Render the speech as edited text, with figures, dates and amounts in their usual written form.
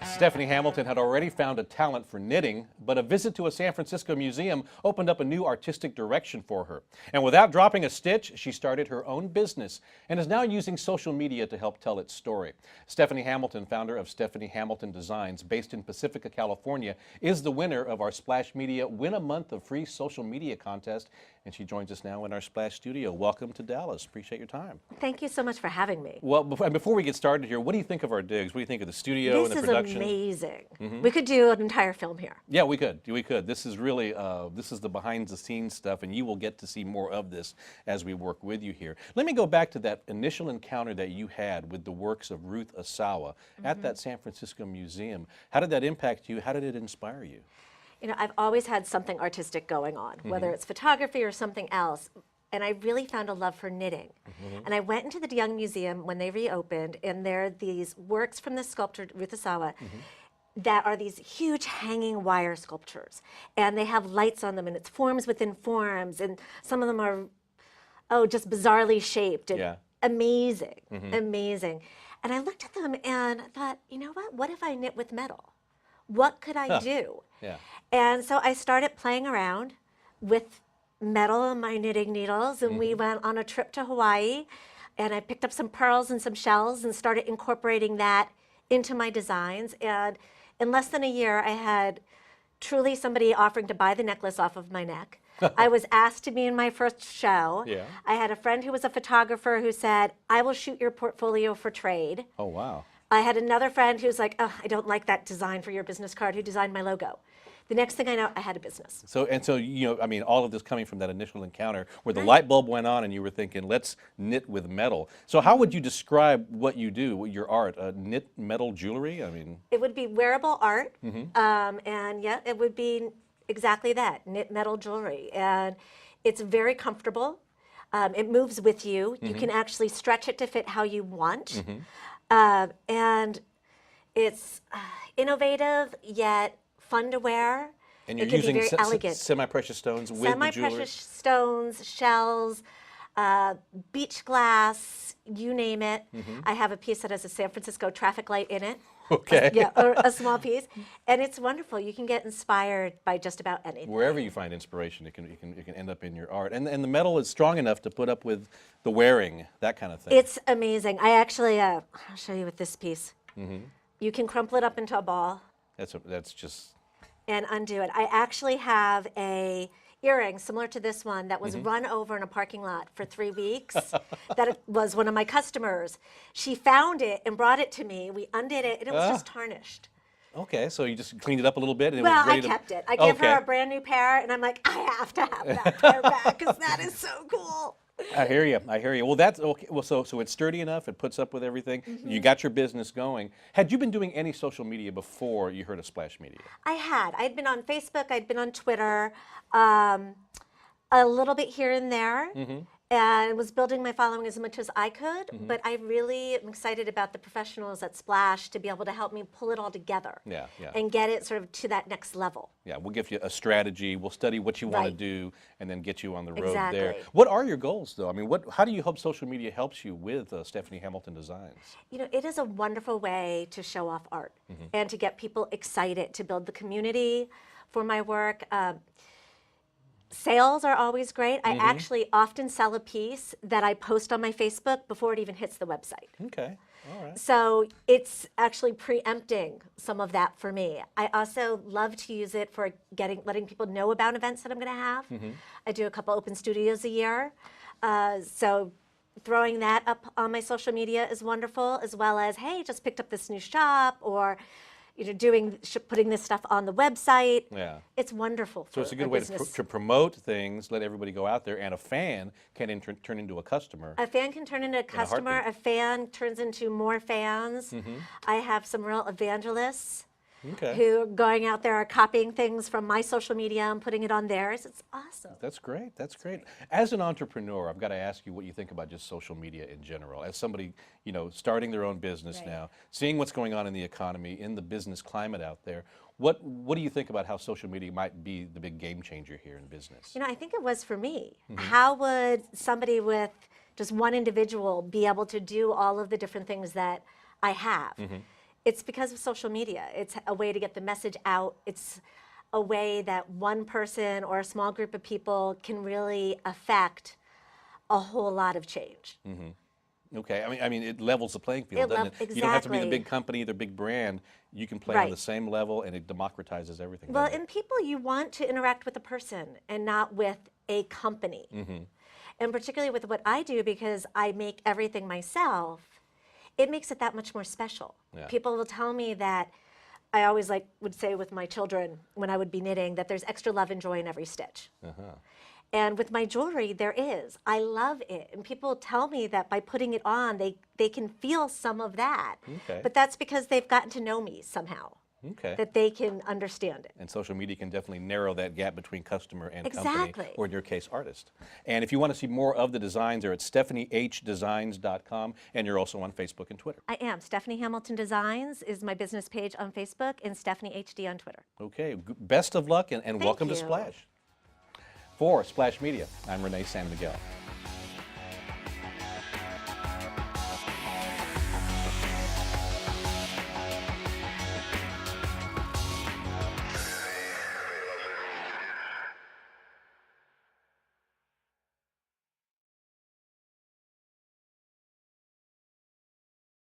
Stephanie Hamilton had already found a talent for knitting, but a visit to a San Francisco museum opened up a new artistic direction for her. And without dropping a stitch, she started her own business and is now using social media to help tell its story. Stephanie Hamilton, founder of Stephanie Hamilton Designs, based in Pacifica, California, is the winner of our Splash Media Win a Month of Free Social Media contest. And she joins us now in our Splash studio. Welcome to Dallas. Appreciate your time. Thank you so much for having me. Well, before we get started here, what do you think of our digs? What do you think of the studio and the production? This is amazing. We could do an entire film here. Yeah, we could. We could. This is really, this is the behind-the-scenes stuff, and you will get to see more of this as we work with you here. Let me go back to that initial encounter that you had with the works of Ruth Asawa at that San Francisco museum. How did that impact you? How did it inspire you? You know, I've always had something artistic going on, whether it's photography or something else. And I really found a love for knitting. And I went into the Young Museum when they reopened, and there are these works from the sculptor Ruth Asawa that are these huge hanging wire sculptures. And they have lights on them, and it's forms within forms, and some of them are, just bizarrely shaped and amazing, amazing. And I looked at them and I thought, you know what if I knit with metal? What could I do? And so I started playing around with metal on my knitting needles, and we went on a trip to Hawaii, and I picked up some pearls and some shells and started incorporating that into my designs. And in less than a year, I had truly somebody offering to buy the necklace off of my neck. I was asked to be in my first show. I had a friend who was a photographer who said, I will shoot your portfolio for trade. Oh, wow. I had another friend who's like, oh, I don't like that design for your business card, who designed my logo. The next thing I know, I had a business. So, you know, I mean, all of this coming from that initial encounter where the light bulb went on and you were thinking, let's knit with metal. So how would you describe what you do, your art? Knit metal jewelry? I mean, it would be wearable art, and yeah, it would be exactly that, knit metal jewelry. And it's very comfortable. It moves with you. You can actually stretch it to fit how you want. And it's innovative, yet fun to wear. And you're it can using be very elegant. Semi-precious stones with the jewelry? Semi-precious stones, shells, beach glass, you name it. I have a piece that has a San Francisco traffic light in it. Okay. Or a small piece. And it's wonderful. You can get inspired by just about anything. Wherever you find inspiration, it can end up in your art. And the metal is strong enough to put up with the wearing, that kind of thing. It's amazing. I actually, I'll show you with this piece. You can crumple it up into a ball. That's just... And undo it. I actually have a earring similar to this one that was run over in a parking lot for 3 weeks. That was one of my customers. She found it and brought it to me. We undid it, and it was just tarnished. Okay, so you just cleaned it up a little bit, and well, it was ready I kept it. I gave her a brand new pair, and I'm like, I have to have that pair back because that is so cool. I hear you. I hear you. Well, that's okay. Well, so it's sturdy enough. It puts up with everything. You got your business going. Had you been doing any social media before you heard of Splash Media? I had. I'd been on Facebook. I'd been on Twitter, a little bit here and there, and was building my following as much as I could. But I really am excited about the professionals at Splash to be able to help me pull it all together and get it sort of to that next level. Yeah, we'll give you a strategy. We'll study what you want to do, and then get you on the road there. Exactly. What are your goals, though? I mean, how do you hope social media helps you with Stephanie Hamilton Designs? You know, it is a wonderful way to show off art and to get people excited, to build the community for my work. Sales are always great. I actually often sell a piece that I post on my Facebook before it even hits the website. Okay. All right. So it's actually preempting some of that for me. I also love to use it for letting people know about events that I'm going to have. I do a couple open studios a year. So throwing that up on my social media is wonderful, as well as, hey, just picked up this new shop, or putting this stuff on the website. Yeah. It's wonderful. So it's a good way to promote things, let everybody go out there, and a fan can turn into a customer. A fan can turn into a customer. A fan turns into more fans. I have some real evangelists who are going out there, are copying things from my social media and putting it on theirs. It's awesome. That's great. That's great. As an entrepreneur, I've got to ask you what you think about just social media in general. As somebody, you know, starting their own business now, seeing what's going on in the economy, in the business climate out there, what do you think about how social media might be the big game changer here in business? You know, I think it was for me. How would somebody with just one individual be able to do all of the different things that I have. It's because of social media. It's a way to get the message out. It's a way that one person or a small group of people can really affect a whole lot of change. Okay, I mean, it levels the playing field, doesn't it? Exactly. You don't have to be the big company, the big brand. You can play on the same level, and it democratizes everything. Well, in people, you want to interact with a person and not with a company. And particularly with what I do, because I make everything myself, it makes it that much more special. People will tell me that, I always would say with my children when I would be knitting, that there's extra love and joy in every stitch. And with my jewelry, there is. I love it. And people tell me that by putting it on, they can feel some of that. But that's because they've gotten to know me somehow. That they can understand it. And social media can definitely narrow that gap between customer and Exactly. company, or in your case, artist. And if you want to see more of the designs, they're at stephaniehdesigns.com, and you're also on Facebook and Twitter. I am. Stephanie Hamilton Designs is my business page on Facebook, and Stephanie HD on Twitter. Okay, best of luck, and welcome to you. Splash. For Splash Media, I'm Renee San Miguel.